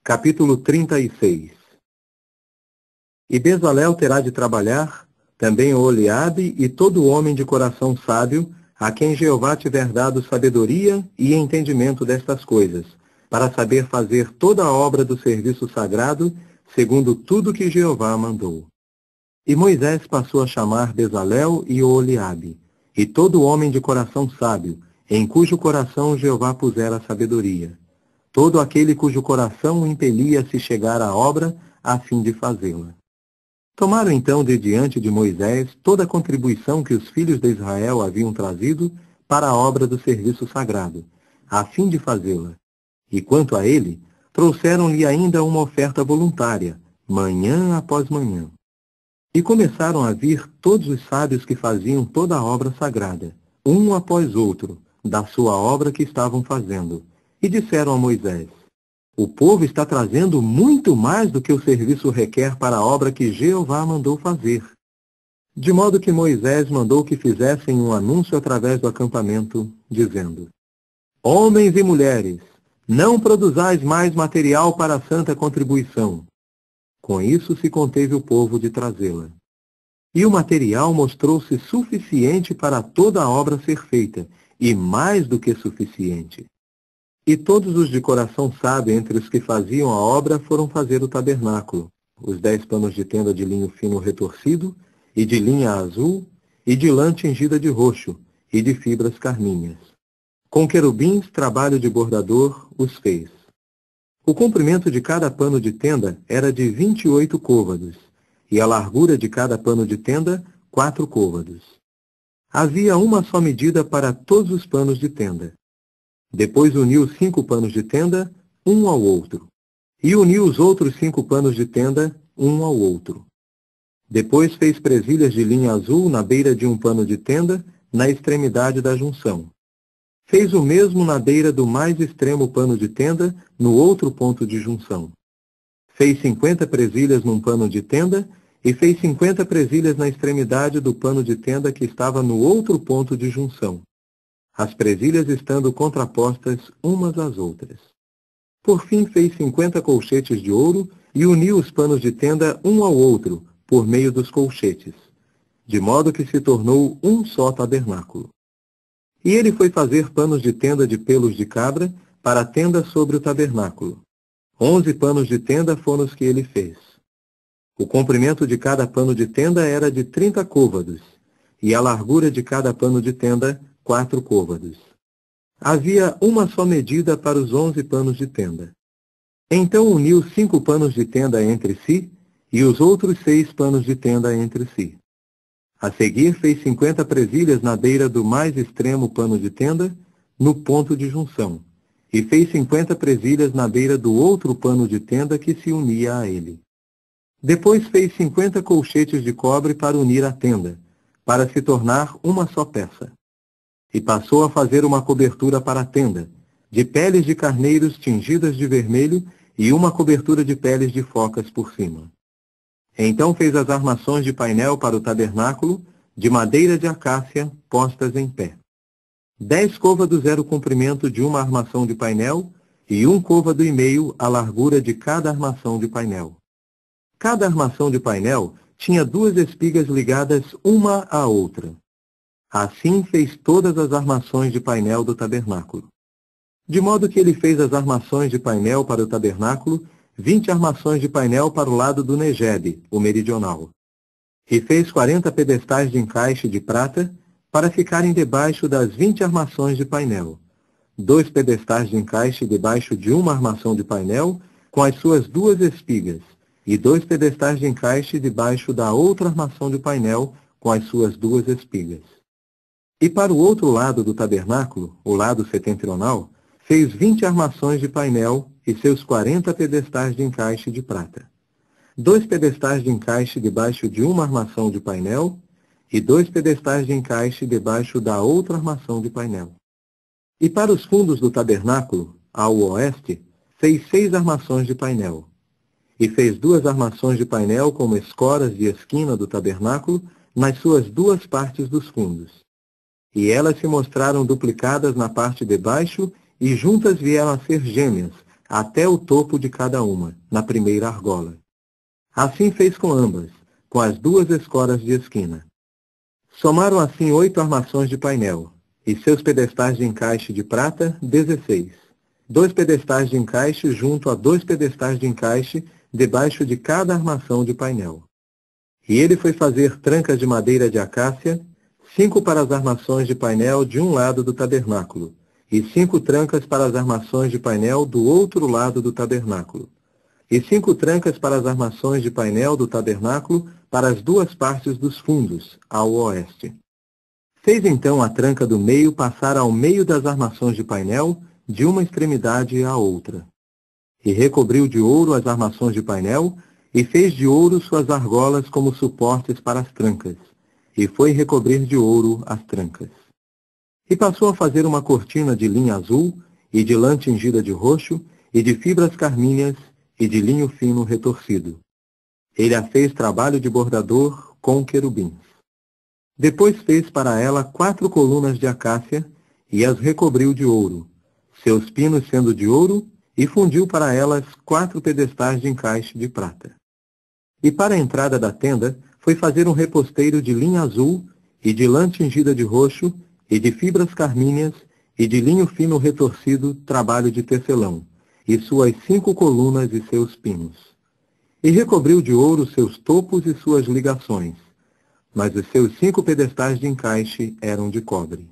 Capítulo 36. E Bezalel terá de trabalhar, também Oholiabe e todo homem de coração sábio, a quem Jeová tiver dado sabedoria e entendimento destas coisas, para saber fazer toda a obra do serviço sagrado, segundo tudo que Jeová mandou. E Moisés passou a chamar Bezalel e Oholiabe, e todo homem de coração sábio, em cujo coração Jeová pusera sabedoria, todo aquele cujo coração o impelia a se chegar à obra, a fim de fazê-la. Tomaram então de diante de Moisés toda a contribuição que os filhos de Israel haviam trazido para a obra do serviço sagrado, a fim de fazê-la. E quanto a ele, trouxeram-lhe ainda uma oferta voluntária, manhã após manhã. E começaram a vir todos os sábios que faziam toda a obra sagrada, um após outro, da sua obra que estavam fazendo, e disseram a Moisés: o povo está trazendo muito mais do que o serviço requer para a obra que Jeová mandou fazer. De modo que Moisés mandou que fizessem um anúncio através do acampamento, dizendo: homens e mulheres, não produzais mais material para a santa contribuição. Com isso se conteve o povo de trazê-la. E o material mostrou-se suficiente para toda a obra ser feita, e mais do que suficiente. E todos os de coração sábio entre os que faziam a obra foram fazer o tabernáculo, os 10 panos de tenda de linho fino retorcido, e de linha azul, e de lã tingida de roxo, e de fibras carmíneas. Com querubins, trabalho de bordador, os fez. O comprimento de cada pano de tenda era de 28 côvados, e a largura de cada pano de tenda, 4 côvados. Havia uma só medida para todos os panos de tenda. Depois uniu 5 panos de tenda, um ao outro. E uniu os outros 5 panos de tenda, um ao outro. Depois fez presilhas de linha azul na beira de um pano de tenda, na extremidade da junção. Fez o mesmo na beira do mais extremo pano de tenda, no outro ponto de junção. Fez 50 presilhas num pano de tenda, e fez 50 presilhas na extremidade do pano de tenda que estava no outro ponto de junção, as presilhas estando contrapostas umas às outras. Por fim fez 50 colchetes de ouro e uniu os panos de tenda um ao outro, por meio dos colchetes, de modo que se tornou um só tabernáculo. E ele foi fazer panos de tenda de pelos de cabra para a tenda sobre o tabernáculo. 11 panos de tenda foram os que ele fez. O comprimento de cada pano de tenda era de 30 côvados, e a largura de cada pano de tenda, 4 côvados. Havia uma só medida para os 11 panos de tenda. Então uniu 5 panos de tenda entre si, e os outros 6 panos de tenda entre si. A seguir fez 50 presilhas na beira do mais extremo pano de tenda, no ponto de junção, e fez 50 presilhas na beira do outro pano de tenda que se unia a ele. Depois fez 50 colchetes de cobre para unir a tenda, para se tornar uma só peça. E passou a fazer uma cobertura para a tenda, de peles de carneiros tingidas de vermelho e uma cobertura de peles de focas por cima. Então fez as armações de painel para o tabernáculo, de madeira de acácia, postas em pé. 10 côvados era o comprimento de uma armação de painel, e 1 côvado e meio a largura de cada armação de painel. Cada armação de painel tinha 2 espigas ligadas uma à outra. Assim fez todas as armações de painel do tabernáculo. De modo que ele fez as armações de painel para o tabernáculo, 20 armações de painel para o lado do Negebe, o meridional. E fez 40 pedestais de encaixe de prata, para ficarem debaixo das 20 armações de painel. 2 pedestais de encaixe debaixo de uma armação de painel, com as suas 2 espigas, e 2 pedestais de encaixe debaixo da outra armação de painel, com as suas 2 espigas. E para o outro lado do tabernáculo, o lado setentrional, fez 20 armações de painel e seus 40 pedestais de encaixe de prata. 2 pedestais de encaixe debaixo de uma armação de painel e 2 pedestais de encaixe debaixo da outra armação de painel. E para os fundos do tabernáculo, ao oeste, fez 6 armações de painel. E fez 2 armações de painel como escoras de esquina do tabernáculo nas suas 2 partes dos fundos. E elas se mostraram duplicadas na parte de baixo, e juntas vieram a ser gêmeas, até o topo de cada uma, na primeira argola. Assim fez com ambas, com as 2 escoras de esquina. Somaram assim 8 armações de painel, e seus pedestais de encaixe de prata, 16. 2 pedestais de encaixe junto a 2 pedestais de encaixe debaixo de cada armação de painel. E ele foi fazer trancas de madeira de acácia, 5 para as armações de painel de um lado do tabernáculo, e 5 trancas para as armações de painel do outro lado do tabernáculo, e 5 trancas para as armações de painel do tabernáculo para as 2 partes dos fundos, ao oeste. Fez então a tranca do meio passar ao meio das armações de painel, de uma extremidade à outra. E recobriu de ouro as armações de painel, e fez de ouro suas argolas como suportes para as trancas, e foi recobrir de ouro as trancas. E passou a fazer uma cortina de linha azul, e de lã tingida de roxo, e de fibras carmíneas, e de linho fino retorcido. Ele a fez trabalho de bordador com querubins. Depois fez para ela 4 colunas de acácia, e as recobriu de ouro, seus pinos sendo de ouro, e fundiu para elas 4 pedestais de encaixe de prata. E para a entrada da tenda, foi fazer um reposteiro de linha azul, e de lã tingida de roxo, e de fibras carmíneas, e de linho fino retorcido, trabalho de tecelão, e suas 5 colunas e seus pinos. E recobriu de ouro seus topos e suas ligações, mas os seus 5 pedestais de encaixe eram de cobre.